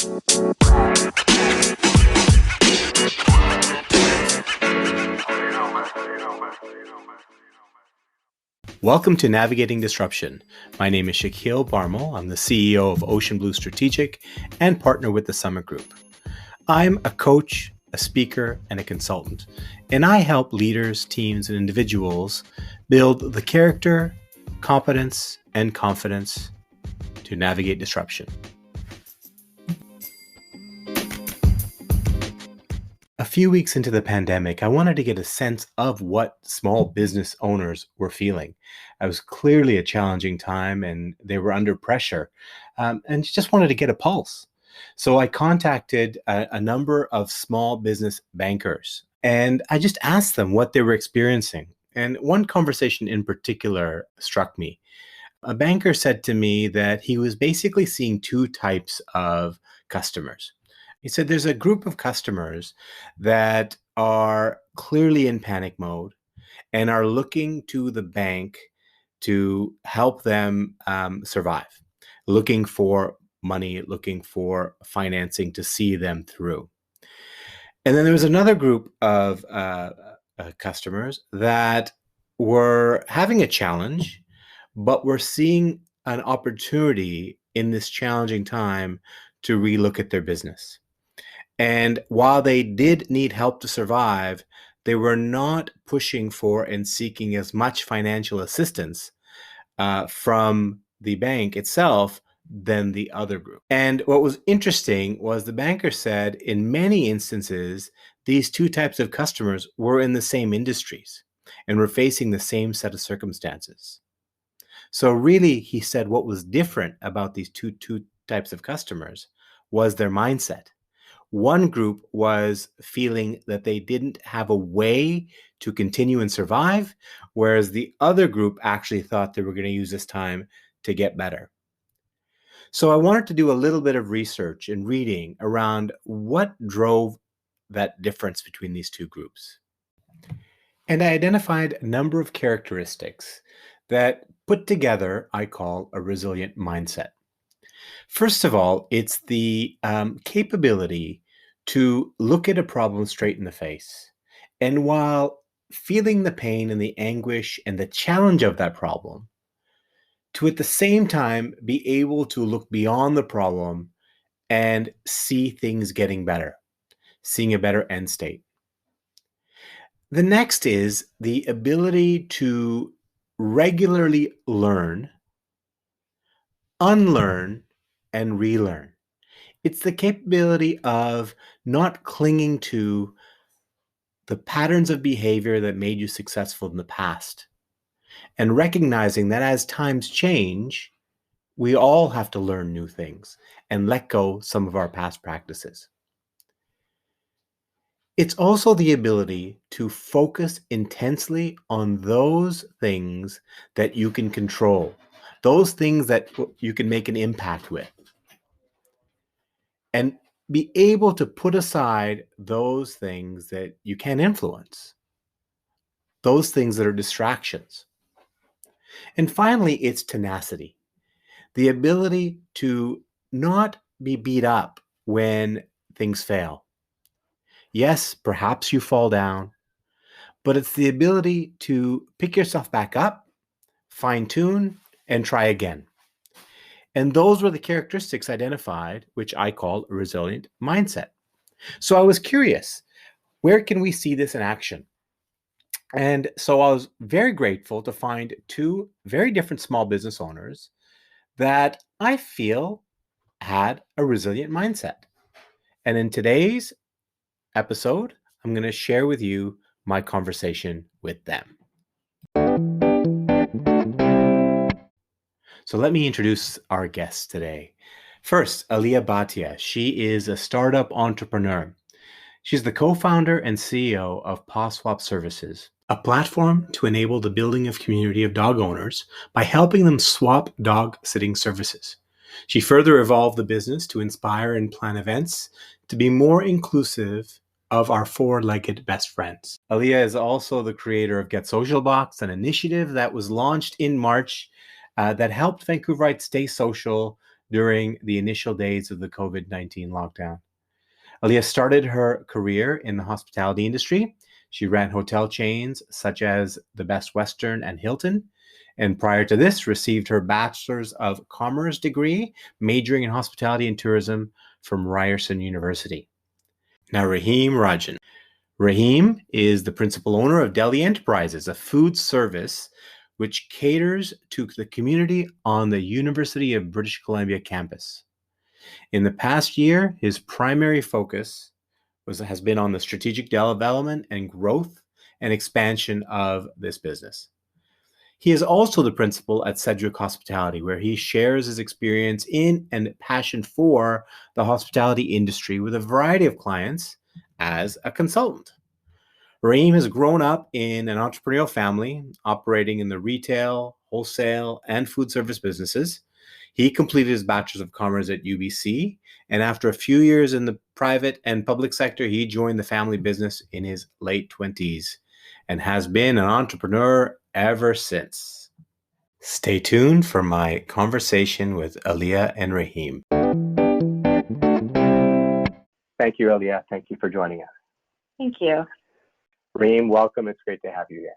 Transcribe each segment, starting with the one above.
Welcome to Navigating Disruption. My name is Shaquille Barmal. I'm the CEO of Ocean Blue Strategic and partner with the Summit Group. I'm a coach, a speaker, and a consultant, and I help leaders, teams, and individuals build the character, competence, and confidence to navigate disruption. A few weeks into the pandemic, I wanted to get a sense of what small business owners were feeling. It was clearly a challenging time and they were under pressure, and just wanted to get a pulse. So I contacted a number of small business bankers and I just asked them what they were experiencing. And one conversation in particular struck me. A banker said to me that he was basically seeing two types of customers. He said there's a group of customers that are clearly in panic mode and are looking to the bank to help them survive, looking for money, looking for financing to see them through. And then there was another group of customers that were having a challenge, but were seeing an opportunity in this challenging time to relook at their business. And while they did need help to survive, they were not pushing for and seeking as much financial assistance from the bank itself than the other group. And what was interesting was the banker said in many instances, these two types of customers were in the same industries and were facing the same set of circumstances. So really, he said what was different about these two types of customers was their mindset. One group was feeling that they didn't have a way to continue and survive, whereas the other group actually thought they were going to use this time to get better. So I wanted to do a little bit of research and reading around what drove that difference between these two groups. And I identified a number of characteristics that put together I call a resilient mindset. First of all, it's the capability to look at a problem straight in the face. And while feeling the pain and the anguish and the challenge of that problem, to at the same time be able to look beyond the problem and see things getting better, seeing a better end state. The next is the ability to regularly learn, unlearn, and relearn. It's the capability of not clinging to the patterns of behavior that made you successful in the past and recognizing that as times change, we all have to learn new things and let go some of our past practices. It's also the ability to focus intensely on those things that you can control, those things that you can make an impact with. And be able to put aside those things that you can't influence, those things that are distractions. And finally, it's tenacity, the ability to not be beat up when things fail. Yes, perhaps you fall down, but it's the ability to pick yourself back up, fine tune, and try again. And those were the characteristics identified, which I call a resilient mindset. So I was curious, where can we see this in action? And so I was very grateful to find two very different small business owners that I feel had a resilient mindset. And in today's episode, I'm going to share with you my conversation with them. So let me introduce our guests today. First, Aliya Bhatia. She is a startup entrepreneur. She's the co-founder and CEO of Paw Swap Services, a platform to enable the building of community of dog owners by helping them swap dog sitting services. She further evolved the business to inspire and plan events to be more inclusive of our four-legged best friends. Aliya is also the creator of Get Social Box, an initiative that was launched in March that helped Vancouverites stay social during the initial days of the COVID-19 lockdown. Aliya started her career in the hospitality industry. She ran hotel chains such as the Best Western and Hilton, and prior to this received her Bachelor's of Commerce degree, majoring in hospitality and tourism from Ryerson University. Now, Rajan. Rahim is the principal owner of Delhi Enterprises, a food service which caters to the community on the University of British Columbia campus. In the past year, his primary focus has been on the strategic development and growth and expansion of this business. He is also the principal at Cedric Hospitality, where he shares his experience in and passion for the hospitality industry with a variety of clients as a consultant. Rahim has grown up in an entrepreneurial family operating in the retail, wholesale, and food service businesses. He completed his Bachelor's of Commerce at UBC, and after a few years in the private and public sector, he joined the family business in his late 20s and has been an entrepreneur ever since. Stay tuned for my conversation with Aliya and Rahim. Thank you, Aliya. Thank you for joining us. Thank you. Rahim, welcome. It's great to have you here.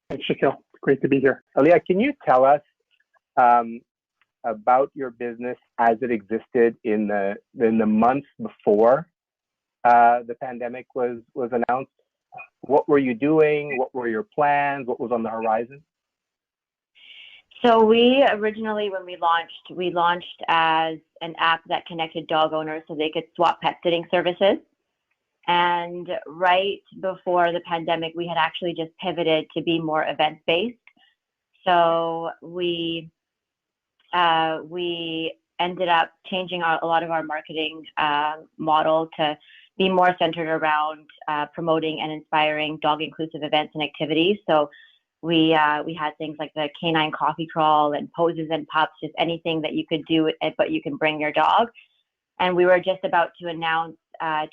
Thanks, Shaquille. It's great to be here. Aliya, can you tell us about your business as it existed in the months before the pandemic was announced? What were you doing? What were your plans? What was on the horizon? So we originally, when we launched as an app that connected dog owners so they could swap pet sitting services. And right before the pandemic, we had actually just pivoted to be more event-based. So we ended up changing a lot of our marketing model to be more centered around promoting and inspiring dog-inclusive events and activities. So we had things like the canine coffee crawl and poses and pups, just anything that you could do, but you can bring your dog. And we were just about to announce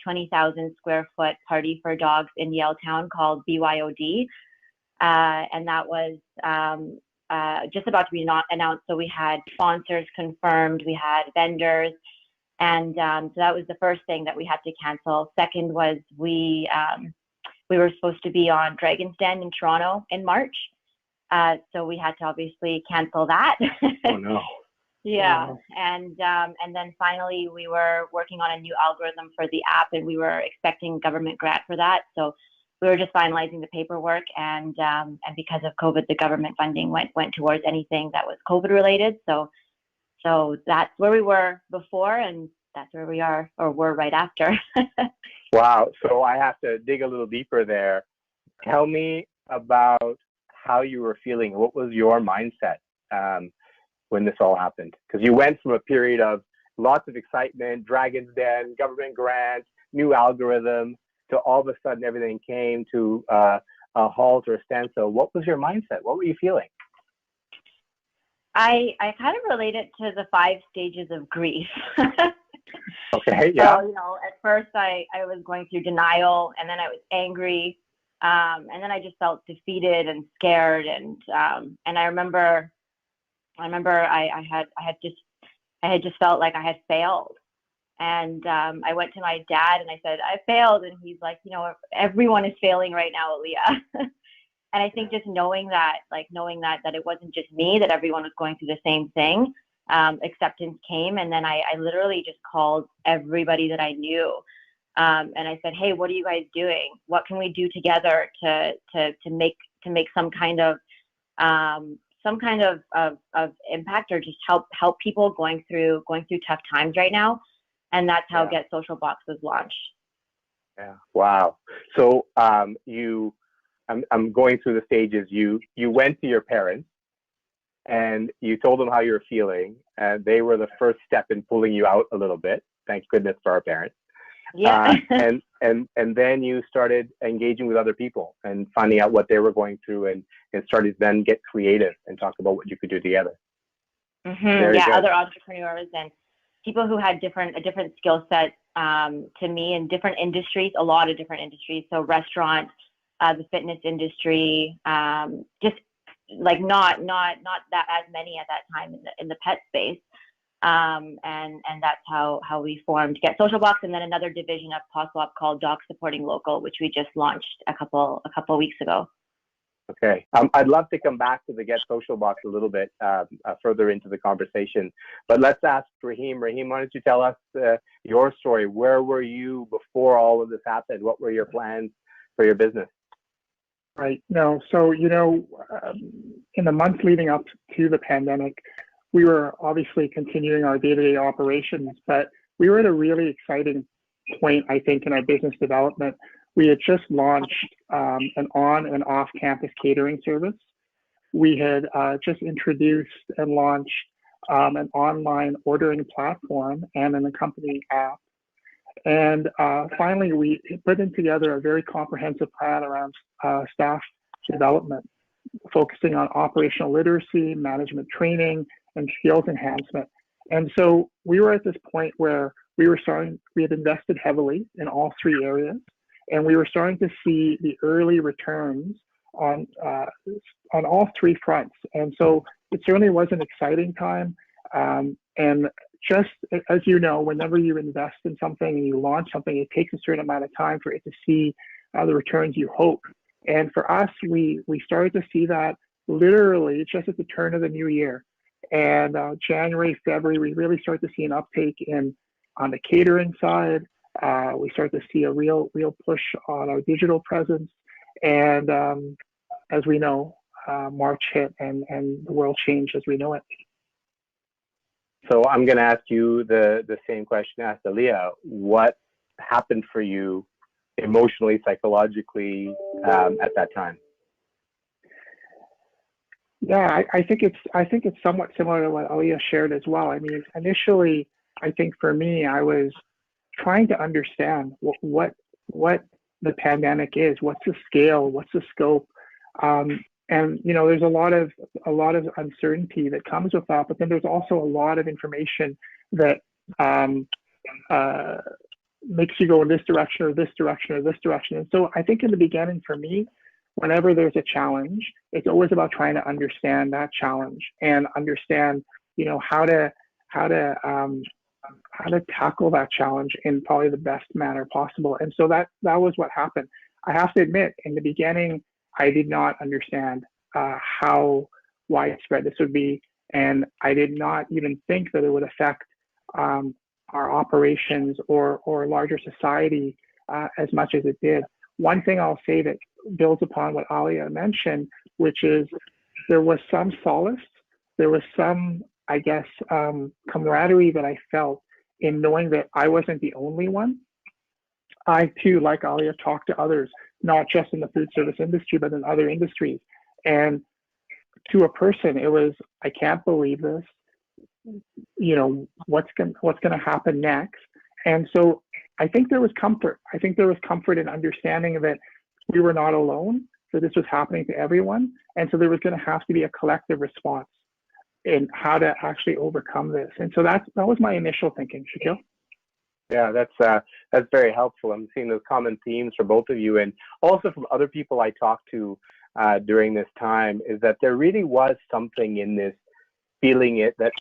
20,000 square foot party for dogs in Yale Town called BYOD. And that was just about to be announced. So we had sponsors confirmed, we had vendors. And so that was the first thing that we had to cancel. Second was we were supposed to be on Dragon's Den in Toronto in March. So we had to obviously cancel that. Oh, no. Yeah, and then finally we were working on a new algorithm for the app, and we were expecting government grant for that. So we were just finalizing the paperwork, and because of COVID, the government funding went towards anything that was COVID related. So that's where we were before, and that's where we are or were right after. Wow. So I have to dig a little deeper there. Tell me about how you were feeling. What was your mindset when this all happened? Because you went from a period of lots of excitement, Dragon's Den, government grant, new algorithm, to all of a sudden everything came to a halt or a standstill. What was your mindset? What were you feeling? I kind of relate it to the 5 stages of grief. Okay, yeah. So, at first I was going through denial, and then I was angry, and then I just felt defeated and scared, and I remember I had just felt like I had failed, and I went to my dad and I said I failed, and he's like, everyone is failing right now, Aliya. And I think just knowing that it wasn't just me, that everyone was going through the same thing, acceptance came, and then I literally just called everybody that I knew, and I said, hey, what are you guys doing? What can we do together to make some kind of impact, or just help people going through tough times right now? And that's how Get Social Box was launched. Yeah. Wow. So I'm going through the stages. You went to your parents and you told them how you were feeling, and they were the first step in pulling you out a little bit. Thank goodness for our parents. Yeah. And then you started engaging with other people and finding out what they were going through, and started then get creative and talk about what you could do together. Mm-hmm. Yeah, other entrepreneurs and people who had a different skill set to me in different industries, a lot of different industries. So restaurant, the fitness industry, just like not that as many at that time in the pet space. And that's how we formed Get Social Box, and then another division of PawSwap called Dog Supporting Local, which we just launched a couple weeks ago. Okay. I'd love to come back to the Get Social Box a little bit further into the conversation, but let's ask Rahim. Rahim, why don't you tell us your story? Where were you before all of this happened? What were your plans for your business? Right. No. So, in the months leading up to the pandemic, we were obviously continuing our day-to-day operations, but we were at a really exciting point, I think, in our business development. We had just launched an on and off campus catering service. We had just introduced and launched an online ordering platform and an accompanying app. And finally, we put together a very comprehensive plan around staff development, focusing on operational literacy, management training, and skills enhancement. And so we were at this point where we had invested heavily in all three areas, and we were starting to see the early returns on all three fronts. And so it certainly was an exciting time. And just as you know, whenever you invest in something and you launch something, it takes a certain amount of time for it to see the returns you hope. And for us, we started to see that literally just at the turn of the new year. And January, February, we really started to see an uptake on the catering side. We started to see a real push on our digital presence. And as we know, March hit and the world changed as we know it. So I'm going to ask you the same question I asked Aliya. What happened for you emotionally, psychologically at that time? Yeah, I think it's somewhat similar to what Aliya shared as well. I mean, initially, I think for me, I was trying to understand what the pandemic is, what's the scale, what's the scope, and there's a lot of uncertainty that comes with that. But then there's also a lot of information that makes you go in this direction or this direction or this direction. And so I think in the beginning, for me, whenever there's a challenge, it's always about trying to understand that challenge and understand, how to tackle that challenge in probably the best manner possible. And so that was what happened. I have to admit, in the beginning, I did not understand how widespread this would be, and I did not even think that it would affect our operations or larger society as much as it did. One thing I'll say that builds upon what Aliya mentioned, which is there was some solace, there was some, I guess, camaraderie that I felt in knowing that I wasn't the only one. I too, like Aliya, talked to others, not just in the food service industry, but in other industries. And to a person, it was, I can't believe this. What's going to happen next? And so I think there was comfort. I think there was comfort in understanding that we were not alone, that this was happening to everyone. And so there was going to have to be a collective response in how to actually overcome this. And so that was my initial thinking, Shaquille. Yeah, that's very helpful. I'm seeing those common themes for both of you, and also from other people I talked to during this time, is that there really was something in this feeling that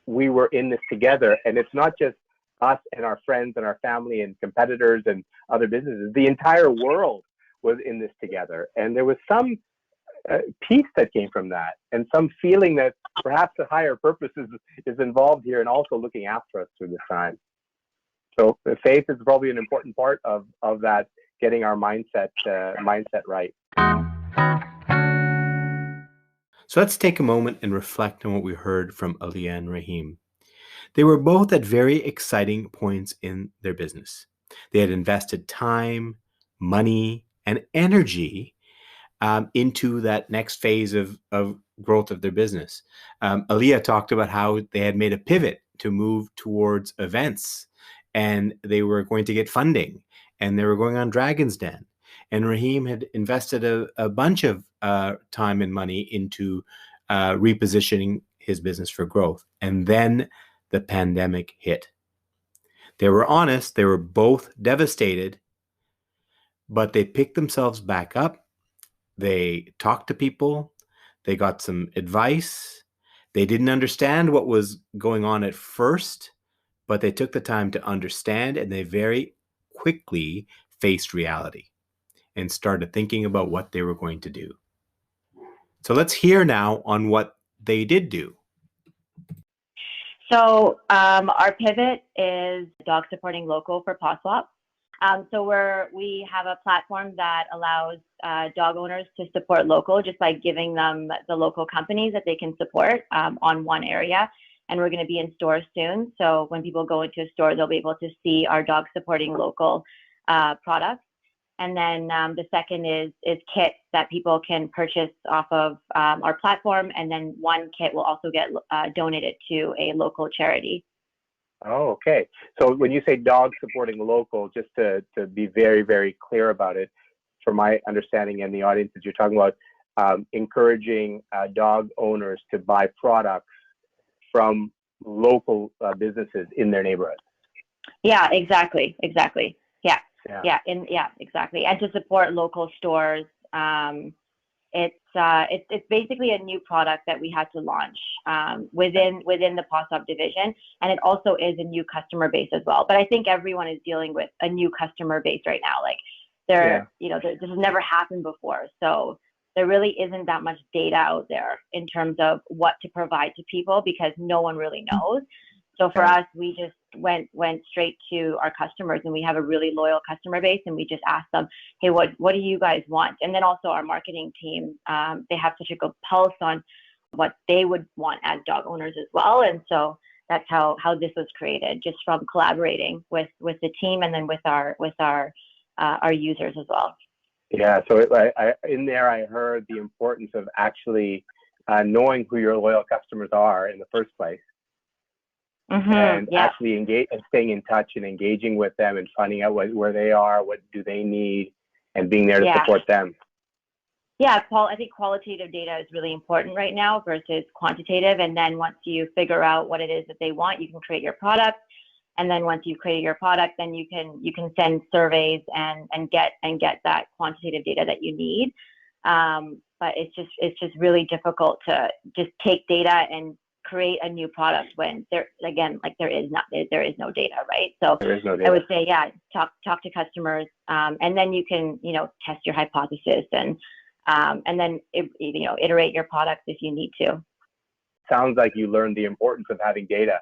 we were in this together, and it's not just us and our friends and our family and competitors and other businesses. The entire world was in this together, and there was some peace that came from that, and some feeling that perhaps a higher purpose is involved here, and also looking after us through this time. So faith is probably an important part of that, getting our mindset right. So let's take a moment and reflect on what we heard from Aliya and Rahim. They were both at very exciting points in their business. They had invested time, money, and energy into that next phase of growth of their business. Aliya talked about how they had made a pivot to move towards events, and they were going to get funding, and they were going on Dragon's Den. And Rahim had invested a bunch of time and money into repositioning his business for growth. And then the pandemic hit. They were honest. They were both devastated, but they picked themselves back up. They talked to people. They got some advice. They didn't understand what was going on at first, but they took the time to understand, and they very quickly faced reality and started thinking about what they were going to do. So let's hear now on what they did do. So our pivot is dog supporting local for paw swap. So we have a platform that allows dog owners to support local just by giving them the local companies that they can support on one area. And we're going to be in stores soon. So when people go into a store, they'll be able to see our dog supporting local products. And then the second is kits that people can purchase off of our platform. And then one kit will also get donated to a local charity. Oh, okay. So when you say dog supporting local, just to be very, very clear about it, for my understanding and the audience that you're talking about, encouraging dog owners to buy products from local businesses in their neighborhood. Yeah, exactly. Yeah, exactly. And to support local stores. It's basically a new product that we had to launch within the paw swap division, and it also is a new customer base as well. But I think everyone is dealing with a new customer base right now. Like this has never happened before, so there really isn't that much data out there in terms of what to provide to people because no one really knows. So for us, we just went straight to our customers, and we have a really loyal customer base, and we just asked them, hey, what do you guys want? And then also our marketing team, they have such a good pulse on what they would want as dog owners as well. And so that's how this was created, just from collaborating with the team and then with our users as well. Yeah, so in there I heard the importance of actually knowing who your loyal customers are in the first place. And actually staying in touch and engaging with them and finding out where they are, what do they need, and being there to support them. Yeah, I think qualitative data is really important right now versus quantitative. And then once you figure out what it is that they want, you can create your product. And then once you've created your product, then you can send surveys and get that quantitative data that you need. But it's just really difficult to just take data and create a new product when there is no data, right? So there is no data. I would say, talk to customers, and then you can, test your hypothesis and then iterate your product if you need to. Sounds like you learned the importance of having data.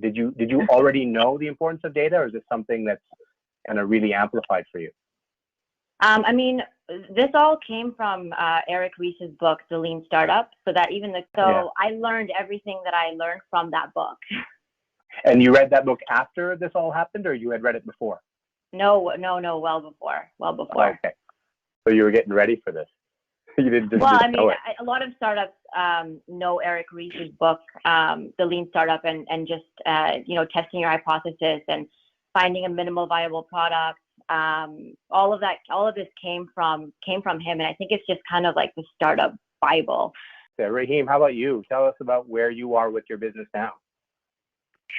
Did you already know the importance of data, or is this something that's kind of really amplified for you? I mean, this all came from Eric Ries's book, The Lean Startup. I learned everything that I learned from that book. And you read that book after this all happened, or you had read it before? No, well before. Okay. So you were getting ready for this. You didn't just know it. A lot of startups know Eric Ries's book, The Lean Startup, and just testing your hypothesis and finding a minimal viable product. All of this came from him, and I think it's just kind of like the startup Bible. So, Rahim, how about you? Tell us about where you are with your business now.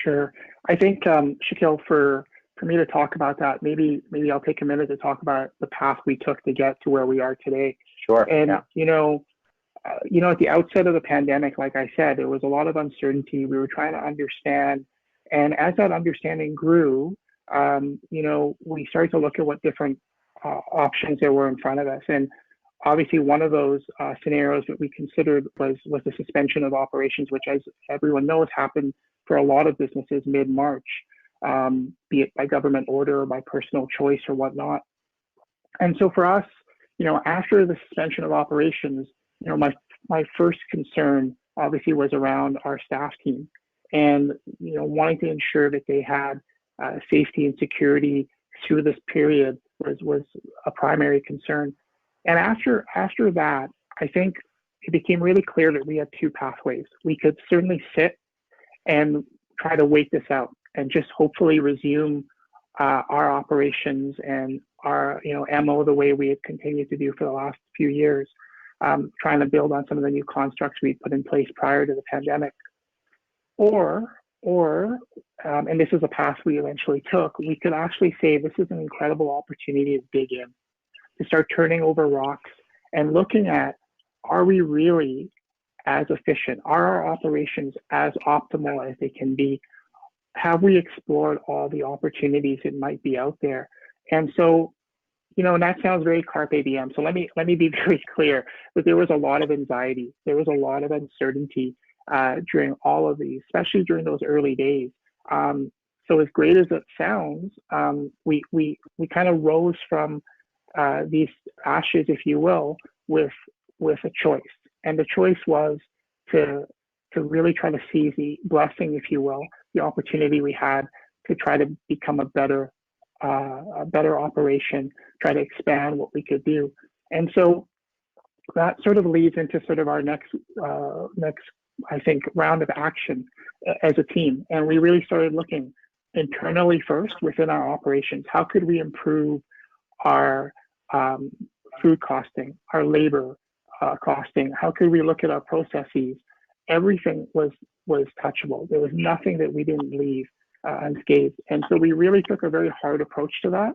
Sure. I think, Shaquille, for me to talk about that, maybe I'll take a minute to talk about the path we took to get to where we are today. Sure. And at the outset of the pandemic, like I said, there was a lot of uncertainty. We were trying to understand, and as that understanding grew, we started to look at what different options there were in front of us. And obviously one of those scenarios that we considered was the suspension of operations, which, as everyone knows, happened for a lot of businesses mid-March, be it by government order or by personal choice or whatnot. And so for us, after the suspension of operations, my first concern obviously was around our staff team and, wanting to ensure that they had safety and security through this period was a primary concern. And after that, I think it became really clear that we had two pathways. We could certainly sit and try to wait this out and just hopefully resume our operations and our MO the way we had continued to do for the last few years, trying to build on some of the new constructs we put in place prior to the pandemic. Or and this is a path we eventually took, we could actually say this is an incredible opportunity to dig in, to start turning over rocks and looking at, are we really as efficient? Are our operations as optimal as they can be? Have we explored all the opportunities that might be out there? And so, and that sounds very carpe diem. So let me be very clear that there was a lot of anxiety. There was a lot of uncertainty during all of these, especially during those early days. So as great as it sounds, we kind of rose from these ashes, if you will, with a choice. And the choice was to really try to seize the blessing, if you will, the opportunity we had to try to become a better operation, try to expand what we could do. And so that sort of leads into sort of our next, I think, round of action as a team. And we really started looking internally first within our operations. How could we improve our food costing, our labor costing? How could we look at our processes? Everything was touchable. There was nothing that we didn't leave unscathed. And so we really took a very hard approach to that.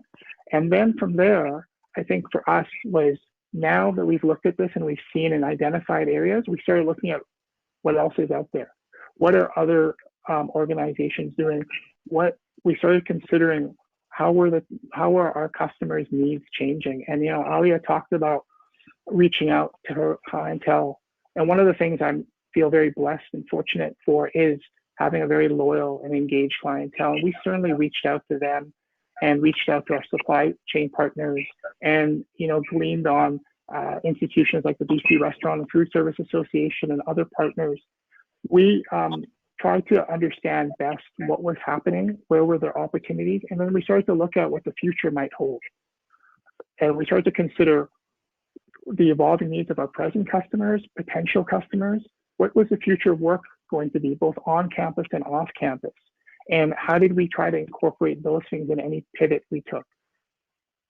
And then from there, I think for us was, now that we've looked at this and we've seen and identified areas, we started looking at what else is out there. What are other organizations doing? What we started considering, how are our customers' needs changing? And Aliya talked about reaching out to her clientele. And one of the things I feel very blessed and fortunate for is having a very loyal and engaged clientele. And we certainly reached out to them and reached out to our supply chain partners and, gleaned on institutions like the BC Restaurant and Food Service Association and other partners. We tried to understand best what was happening, where were there opportunities, and then we started to look at what the future might hold. And we started to consider the evolving needs of our present customers, potential customers. What was the future of work going to be, both on campus and off campus? And how did we try to incorporate those things in any pivot we took?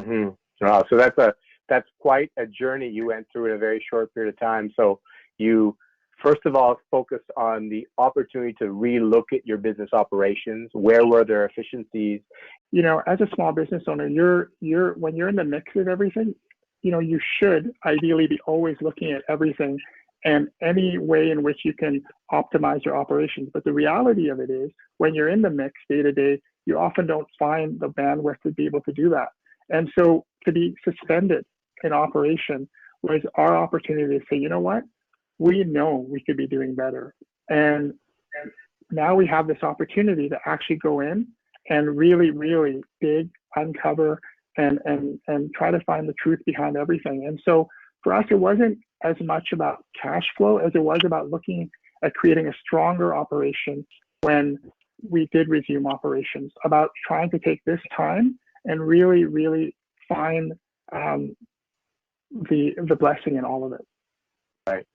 Mm-hmm. Wow, so that's quite a journey you went through in a very short period of time. So you, first of all, focused on the opportunity to relook at your business operations. Where were there efficiencies? As a small business owner, when you're in the mix of everything, you should ideally be always looking at everything and any way in which you can optimize your operations. But the reality of it is, when you're in the mix day to day, you often don't find the bandwidth to be able to do that. And so to be suspended in operation was our opportunity to say, you know what, we know we could be doing better. And now we have this opportunity to actually go in and really, really dig, uncover, and try to find the truth behind everything. And so for us, it wasn't as much about cash flow as it was about looking at creating a stronger operation when we did resume operations, about trying to take this time and really, really find the blessing in all of it. Right.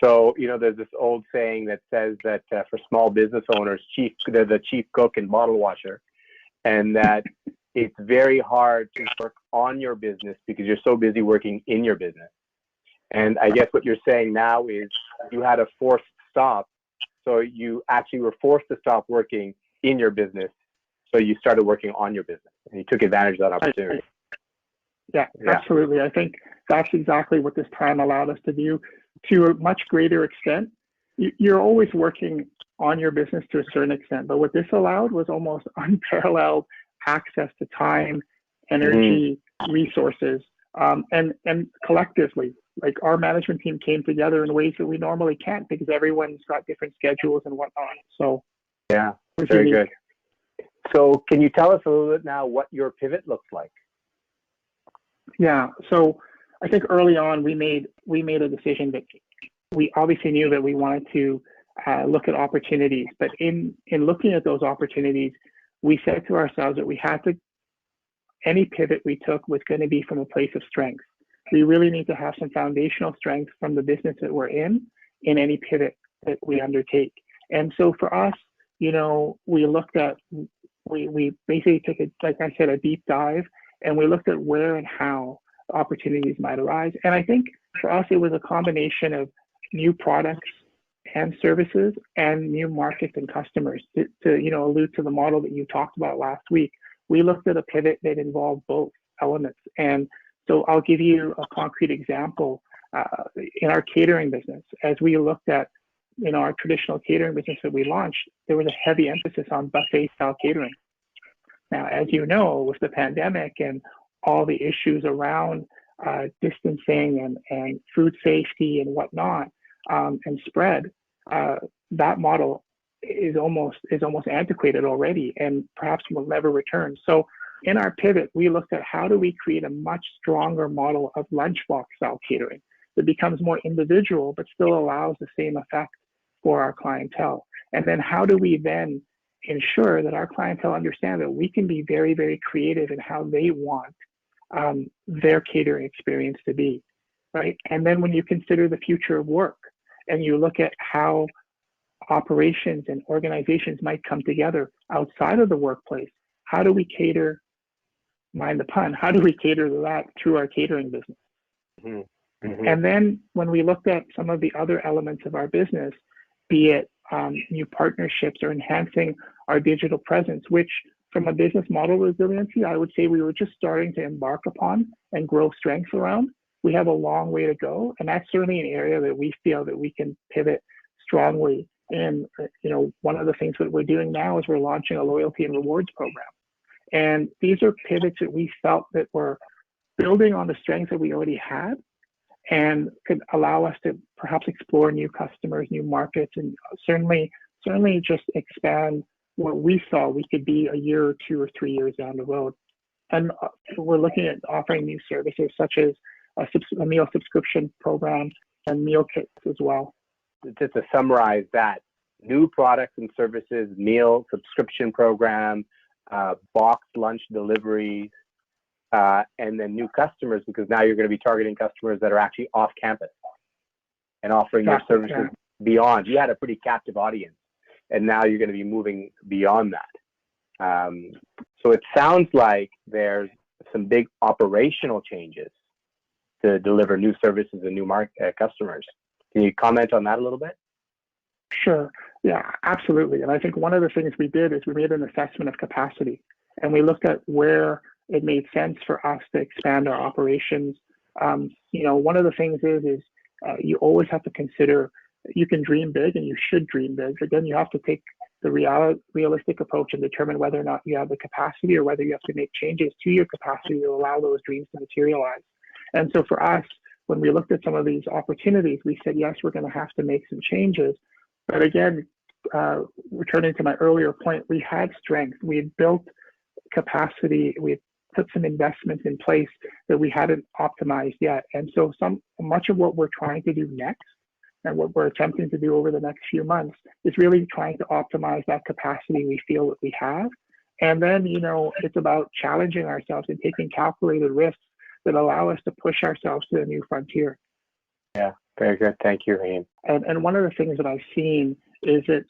So, there's this old saying that says that for small business owners, they're the chief cook and bottle washer, and that it's very hard to work on your business because you're so busy working in your business. And I guess what you're saying now is you had a forced stop. So you actually were forced to stop working in your business. So you started working on your business and you took advantage of that opportunity. Yeah, absolutely. I think that's exactly what this time allowed us to do to a much greater extent. You're always working on your business to a certain extent, but what this allowed was almost unparalleled access to time, energy, resources, and collectively, like our management team came together in ways that we normally can't because everyone's got different schedules and whatnot. So yeah, very good. So can you tell us a little bit now what your pivot looks like? Yeah, so I think early on we made a decision that we obviously knew that we wanted to look at opportunities, but in looking at those opportunities, we said to ourselves that we had to, any pivot we took was going to be from a place of strength. We really need to have some foundational strength from the business that we're in any pivot that we undertake. And so for us, we looked at, we basically took like I said, a deep dive, and we looked at where and how opportunities might arise. And I think for us, it was a combination of new products and services and new markets and customers. To allude to the model that you talked about last week, we looked at a pivot that involved both elements. And so I'll give you a concrete example. in our catering business, as we looked at, our traditional catering business that we launched, there was a heavy emphasis on buffet style catering. Now, as you know, with the pandemic and all the issues around distancing and food safety and whatnot, and spread, that model is almost antiquated already, and perhaps will never return. So in our pivot, we looked at how do we create a much stronger model of lunchbox style catering that becomes more individual, but still allows the same effect for our clientele. And then how do we then ensure that our clientele understand that we can be very, very creative in how they want their catering experience to be, right? And then when you consider the future of work and you look at how operations and organizations might come together outside of the workplace, how do we cater, mind the pun, how do we cater to that through our catering business? Mm-hmm. Mm-hmm. And then when we looked at some of the other elements of our business, be it new partnerships or enhancing our digital presence, which from a business model resiliency, I would say we were just starting to embark upon and grow strength around. We have a long way to go. And that's certainly an area that we feel that we can pivot strongly. And, one of the things that we're doing now is we're launching a loyalty and rewards program. And these are pivots that we felt that were building on the strengths that we already had and could allow us to perhaps explore new customers, new markets, and certainly just expand what we saw we could be a year or 2 or 3 years down the road. And we're looking at offering new services such as a meal subscription program and meal kits as well. Just to summarize that, new products and services, meal subscription program, boxed lunch deliveries, and then new customers, because now you're going to be targeting customers that are actually off campus and offering your services beyond. You had a pretty captive audience, and now you're going to be moving beyond that. So it sounds like there's some big operational changes to deliver new services and new customers. Can you comment on that a little bit? Sure. Yeah, absolutely. And I think one of the things we did is we made an assessment of capacity, and we looked at where it made sense for us to expand our operations. One of the things is you always have to consider, you can dream big and you should dream big, but then you have to take the realistic approach and determine whether or not you have the capacity or whether you have to make changes to your capacity to allow those dreams to materialize. And so for us, when we looked at some of these opportunities, we said, yes, we're going to have to make some changes. But again, returning to my earlier point, we had strength. We had built capacity. We had put some investments in place that we hadn't optimized yet. And so much of what we're trying to do next and what we're attempting to do over the next few months is really trying to optimize that capacity we feel that we have. And then, it's about challenging ourselves and taking calculated risks that allow us to push ourselves to a new frontier. Yeah, very good. Thank you, Rahim. And one of the things that I've seen is that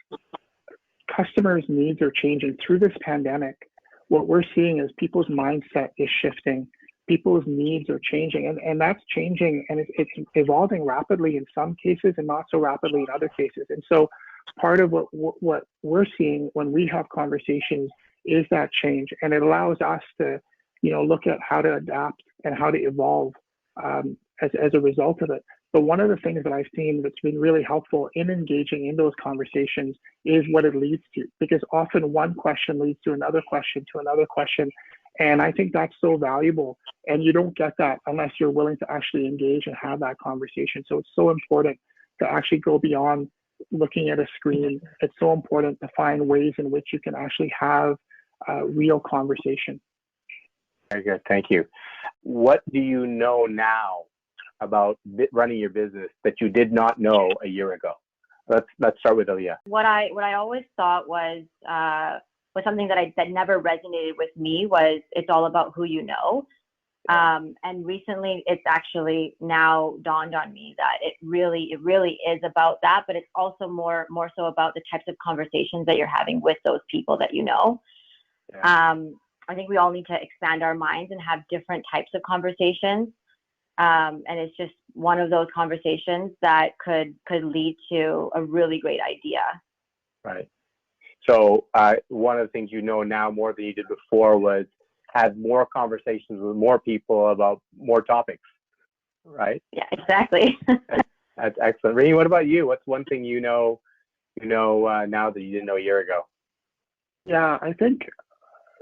customers' needs are changing through this pandemic. What we're seeing is people's mindset is shifting. People's needs are changing, and that's changing, and it's evolving rapidly in some cases and not so rapidly in other cases. And so part of what we're seeing when we have conversations is that change, and it allows us to look at how to adapt and how to evolve as a result of it. But one of the things that I've seen that's been really helpful in engaging in those conversations is what it leads to, because often one question leads to another question, and I think that's so valuable, and you don't get that unless you're willing to actually engage and have that conversation. So it's so important to actually go beyond looking at a screen. It's so important to find ways in which you can actually have real conversation. Very good. Thank you. What do you know now about running your business that you did not know a year ago? Let's start with Aliya. What I always thought was something that never resonated with me was it's all about who you know. And recently it's actually now dawned on me that it really is about that, but it's also more so about the types of conversations that you're having with those people that you know. Yeah. I think we all need to expand our minds and have different types of conversations. And it's just one of those conversations that could lead to a really great idea. Right. So one of the things now more than you did before was have more conversations with more people about more topics, right? Yeah, exactly. That's excellent. Rahim, what about you? What's one thing now that you didn't know a year ago? Yeah, I think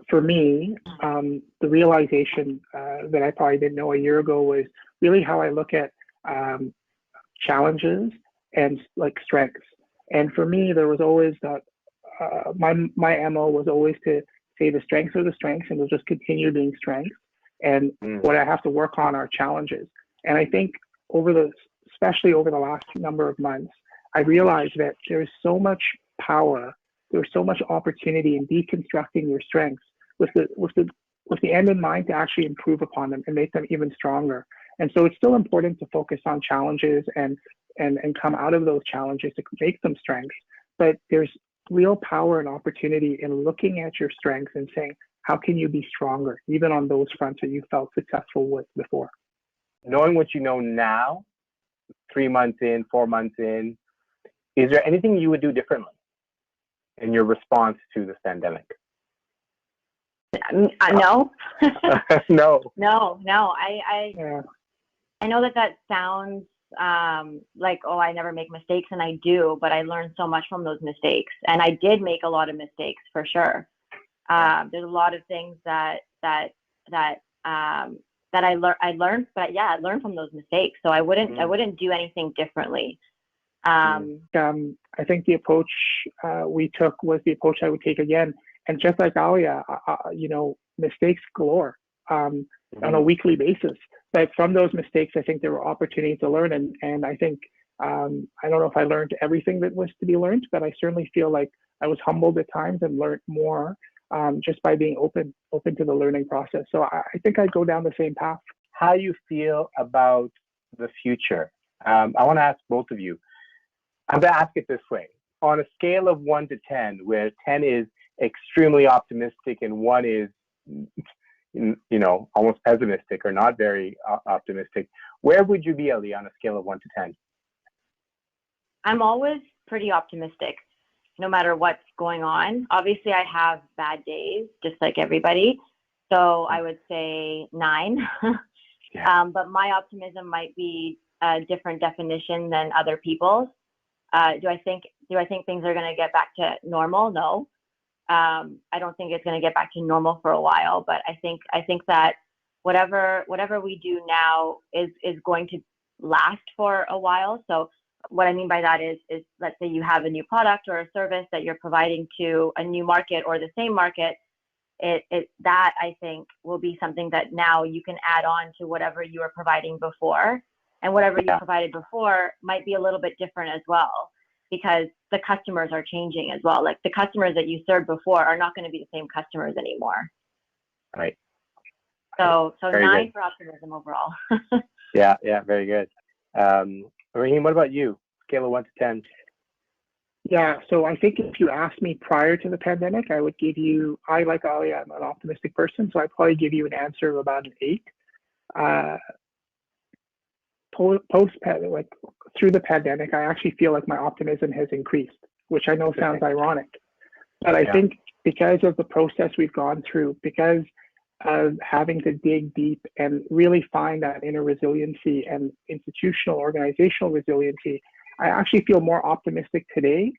for me, the realization that I probably didn't know a year ago was really how I look at um, challenges and like strengths. And for me, there was always that my MO was always to say the strengths are the strengths and they'll just continue being strengths. And what I have to work on are challenges. And I think especially over the last number of months, I realized that there's so much power, there's so much opportunity in deconstructing your strengths with the end in mind to actually improve upon them and make them even stronger. And so it's still important to focus on challenges and come out of those challenges to make them strengths. But there's real power and opportunity in looking at your strengths and saying, how can you be stronger, even on those fronts that you felt successful with before? Knowing what you know now, 3 months in, 4 months in, is there anything you would do differently in your response to this pandemic? No. No. No. I know that sounds like, oh, I never make mistakes, and I do, but I learned so much from those mistakes, and I did make a lot of mistakes for sure. There's a lot of things that I learned, but yeah, I learned from those mistakes. So I wouldn't do anything differently. I think the approach we took was the approach I would take again. And just like Aliya, mistakes galore on a weekly basis. But from those mistakes, I think there were opportunities to learn. And I think, I don't know if I learned everything that was to be learned, but I certainly feel like I was humbled at times and learned more just by being open to the learning process. So I think I'd go down the same path. How you feel about the future? I want to ask both of you. I'm going to ask it this way. On a scale of 1 to 10, where 10 is extremely optimistic and 1 is, almost pessimistic or not very optimistic, where would you be, Aliya, on a scale of 1 to 10? I'm always pretty optimistic, no matter what's going on. Obviously, I have bad days, just like everybody. So I would say 9. Yeah. But my optimism might be a different definition than other people's. Do I think things are going to get back to normal? No. I don't think it's going to get back to normal for a while, but I think that whatever we do now is going to last for a while. So what I mean by that is let's say you have a new product or a service that you're providing to a new market or the same market. That I think will be something that now you can add on to whatever you were providing before, and whatever you provided before might be a little bit different as well, because the customers are changing as well. Like the customers that you served before are not going to be the same customers anymore. Right. So Very 9 good. for optimism overall. Yeah, very good. Rahim, what about you? Scale of 1 to 10. Yeah, so I think if you asked me prior to the pandemic, I would give you, like Aliya, I'm an optimistic person, so I'd probably give you an answer of about an 8. Through the pandemic, I actually feel like my optimism has increased, which I know sounds ironic. But I think because of the process we've gone through, because of having to dig deep and really find that inner resiliency and institutional, organizational resiliency, I actually feel more optimistic today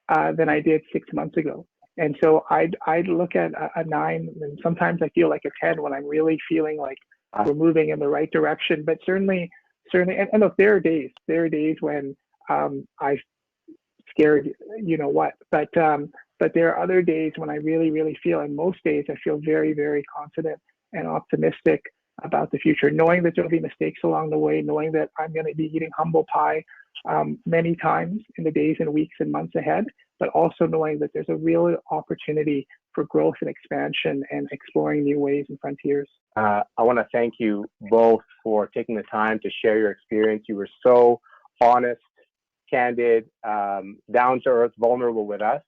than I did 6 months ago. And so I'd look at a 9, and sometimes I feel like a 10 when I'm really feeling like we're moving in the right direction. But certainly, and look, there are days when I scared, but there are other days when I really, really feel, and most days I feel very, very confident and optimistic about the future, knowing that there'll be mistakes along the way, knowing that I'm going to be eating humble pie many times in the days and weeks and months ahead, but also knowing that there's a real opportunity for growth and expansion and exploring new ways and frontiers. I want to thank you both for taking the time to share your experience. You were so honest, candid, down to earth, vulnerable with us.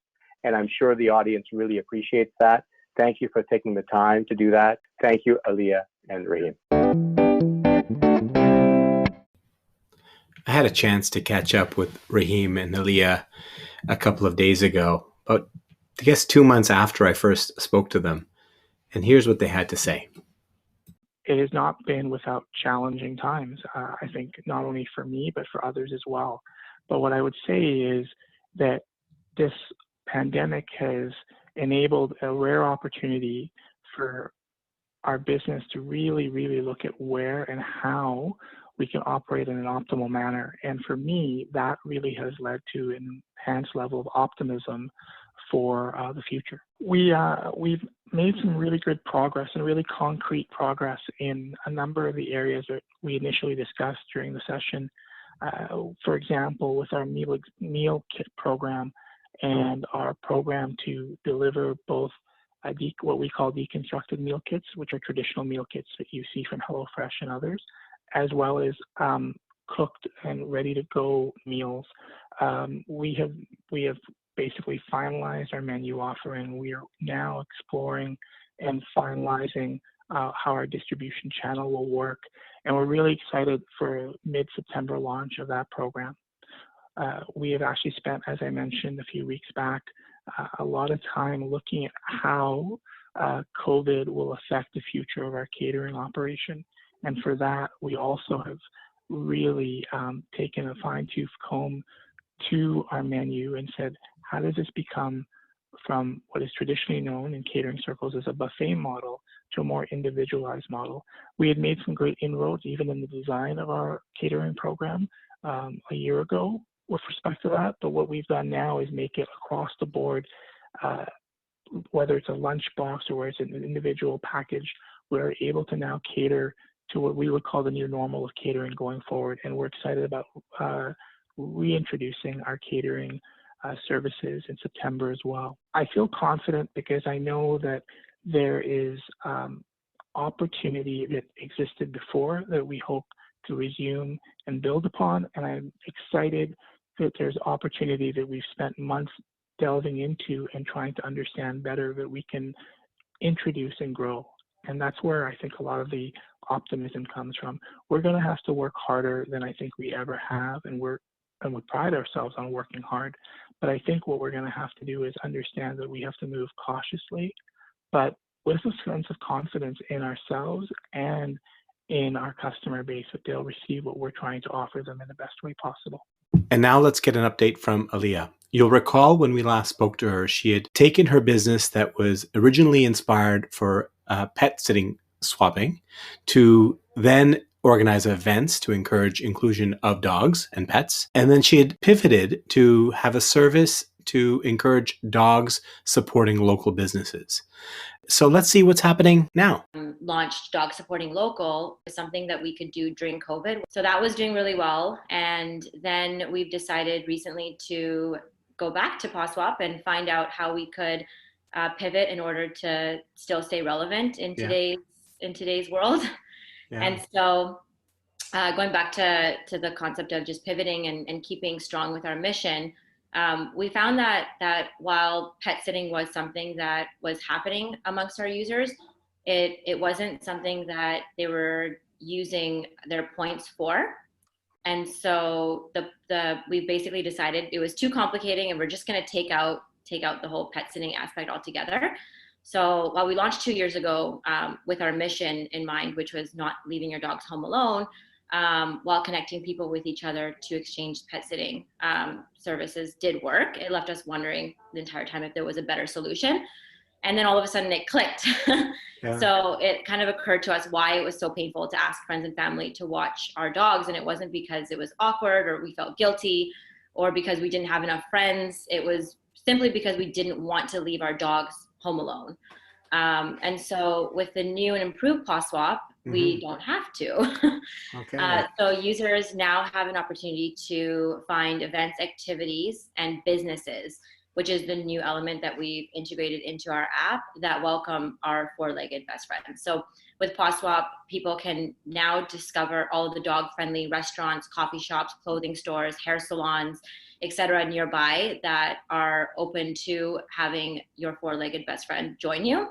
And I'm sure the audience really appreciates that. Thank you for taking the time to do that. Thank you, Aliya and Rahim. I had a chance to catch up with Rahim and Aliya a couple of days ago, about, I guess, 2 months after I first spoke to them. And here's what they had to say. it has not been without challenging times, I think, not only for me, but for others as well. But what I would say is that this pandemic has enabled a rare opportunity for our business to really, really look at where and how we can operate in an optimal manner. And for me, that really has led to an enhanced level of optimism for the future. We've made some really good progress and really concrete progress in a number of the areas that we initially discussed during the session. For example, with our meal kit program and our program to deliver both what we call deconstructed meal kits, which are traditional meal kits that you see from HelloFresh and others, as well as cooked and ready to go meals. We have basically finalized our menu offering. We are now exploring and finalizing how our distribution channel will work. And we're really excited for mid-September launch of that program. We have actually spent, as I mentioned a few weeks back, a lot of time looking at how COVID will affect the future of our catering operation. And for that, we also have really taken a fine-tooth comb to our menu and said, how does this become from what is traditionally known in catering circles as a buffet model to a more individualized model? We had made some great inroads even in the design of our catering program a year ago with respect to that, but what we've done now is make it across the board, whether it's a lunch box or whether it's an individual package, we're able to now cater to what we would call the new normal of catering going forward. And we're excited about reintroducing our catering services in September as well. I feel confident because I know that there is opportunity that existed before that we hope to resume and build upon. And I'm excited that there's opportunity that we've spent months delving into and trying to understand better that we can introduce and grow. And that's where I think a lot of the optimism comes from. We're going to have to work harder than I think we ever have, and we pride ourselves on working hard. But I think what we're going to have to do is understand that we have to move cautiously, but with a sense of confidence in ourselves and in our customer base that they'll receive what we're trying to offer them in the best way possible. And now let's get an update from Aliya. You'll recall when we last spoke to her, she had taken her business that was originally inspired for pet sitting swapping to then organize events to encourage inclusion of dogs and pets. And then she had pivoted to have a service to encourage dogs supporting local businesses. So let's see what's happening now. Launched Dog Supporting Local, something that we could do during COVID. So that was doing really well. And then we've decided recently to go back to PawSwap and find out how we could pivot in order to still stay relevant in today's world. Yeah. And so going back to the concept of just pivoting and keeping strong with our mission, we found that while pet sitting was something that was happening amongst our users, it wasn't something that they were using their points for. And so we basically decided it was too complicating and we're just going to take out the whole pet sitting aspect altogether. So while we launched 2 years ago with our mission in mind, which was not leaving your dogs home alone, while connecting people with each other to exchange pet sitting services did work. It left us wondering the entire time if there was a better solution. And then all of a sudden it clicked. Yeah. So it kind of occurred to us why it was so painful to ask friends and family to watch our dogs. And it wasn't because it was awkward or we felt guilty or because we didn't have enough friends. It was simply because we didn't want to leave our dogs home alone. And so with the new and improved PawSwap, we don't have to. Okay. So users now have an opportunity to find events, activities, and businesses, which is the new element that we've integrated into our app that welcome our four-legged best friends. So with PawSwap, people can now discover all of the dog-friendly restaurants, coffee shops, clothing stores, hair salons, etc. nearby that are open to having your four-legged best friend join you.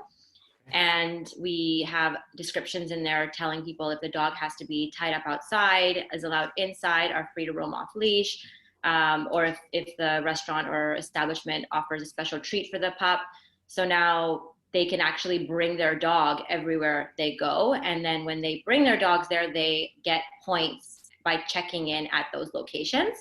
And we have descriptions in there telling people if the dog has to be tied up outside, is allowed inside, are free to roam off leash, or if the restaurant or establishment offers a special treat for the pup. So now they can actually bring their dog everywhere they go. And then when they bring their dogs there, they get points by checking in at those locations.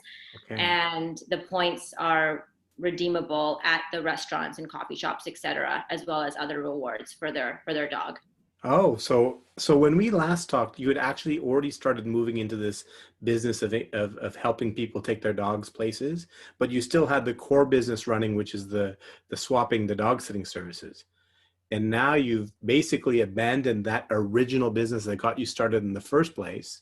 Okay. And the points are redeemable at the restaurants and coffee shops, etc., as well as other rewards for their dog. Oh, so when we last talked, you had actually already started moving into this business of helping people take their dogs places, but you still had the core business running, which is the swapping the dog sitting services. And now you've basically abandoned that original business that got you started in the first place.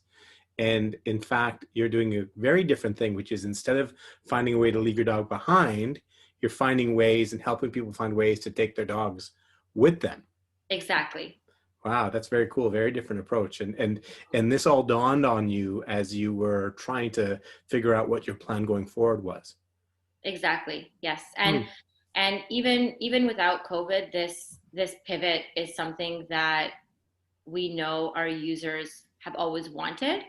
And in fact, you're doing a very different thing, which is instead of finding a way to leave your dog behind, you're finding ways and helping people find ways to take their dogs with them. Exactly. Wow, that's very cool. Very different approach. And this all dawned on you as you were trying to figure out what your plan going forward was. Exactly. Yes. And even without COVID, this pivot is something that we know our users have always wanted.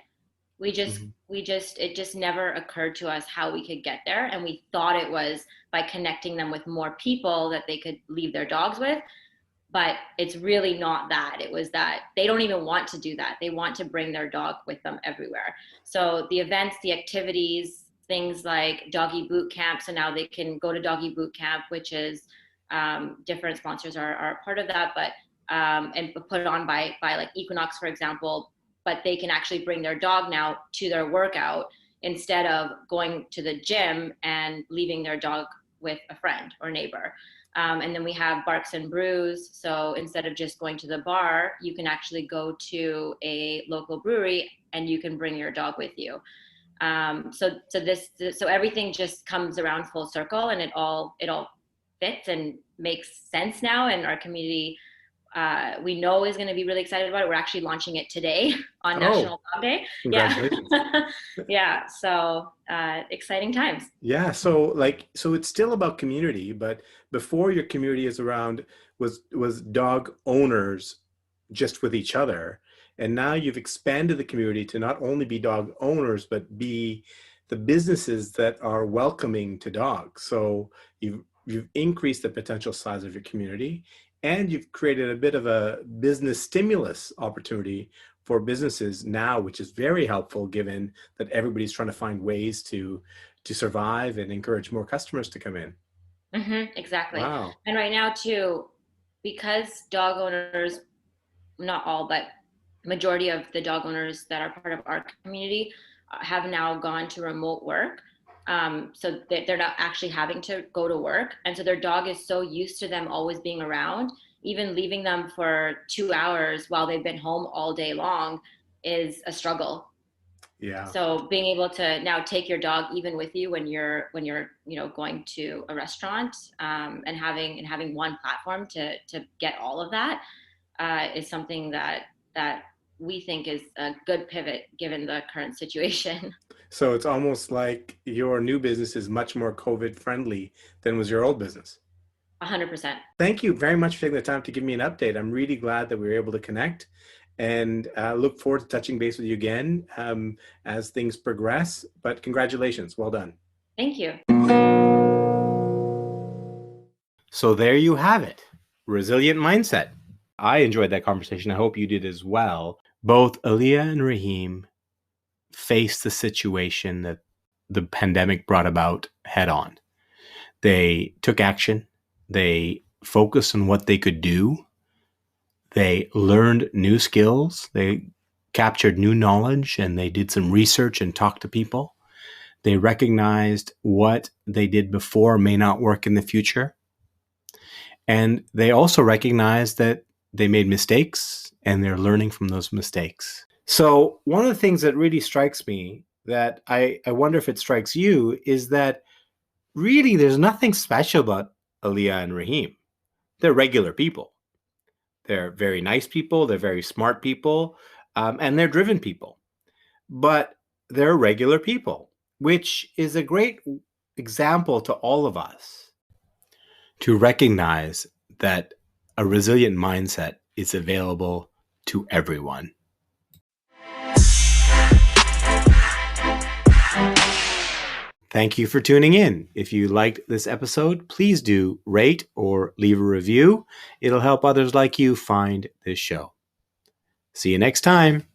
It just never occurred to us how we could get there. And we thought it was by connecting them with more people that they could leave their dogs with. But it's really not that. It was that they don't even want to do that. They want to bring their dog with them everywhere. So the events, the activities, things like doggy boot camp. So now they can go to doggy boot camp, which is different sponsors are part of that, but and put on by like Equinox, for example. But they can actually bring their dog now to their workout instead of going to the gym and leaving their dog with a friend or neighbor. And then we have Barks and Brews. So instead of just going to the bar, you can actually go to a local brewery and you can bring your dog with you. So everything just comes around full circle, and it all fits and makes sense now. And our community, we know, is going to be really excited about it. We're actually launching it today on National Dog Day. Congratulations. Yeah. Yeah. So exciting times. Yeah. So it's still about community, but before, your community is around was dog owners just with each other. And now you've expanded the community to not only be dog owners, but be the businesses that are welcoming to dogs. So you've increased the potential size of your community, and you've created a bit of a business stimulus opportunity for businesses now, which is very helpful given that everybody's trying to find ways to survive and encourage more customers to come in. Exactly. Wow. And right now too, because dog owners, not all, but majority of the dog owners that are part of our community have now gone to remote work. So they're not actually having to go to work. And so their dog is so used to them always being around, even leaving them for 2 hours while they've been home all day long is a struggle. Yeah. So being able to now take your dog even with you when you're going to a restaurant, and having one platform to get all of that is something that we think is a good pivot given the current situation. So it's almost like your new business is much more COVID friendly than was your old business. 100%. Thank you very much for taking the time to give me an update. I'm really glad that we were able to connect, and look forward to touching base with you again as things progress. But congratulations. Well done. Thank you. So there you have it. Resilient mindset. I enjoyed that conversation. I hope you did as well. Both Aliya and Rahim faced the situation that the pandemic brought about head on. They took action. They focused on what they could do. They learned new skills. They captured new knowledge, and they did some research and talked to people. They recognized what they did before may not work in the future. And they also recognized that they made mistakes, and they're learning from those mistakes. So one of the things that really strikes me, that I wonder if it strikes you, is that really there's nothing special about Aliya and Rahim. They're regular people. They're very nice people. They're very smart people. And they're driven people. But they're regular people, which is a great example to all of us to recognize that a resilient mindset is available to everyone. Thank you for tuning in. If you liked this episode, please do rate or leave a review. It'll help others like you find this show. See you next time.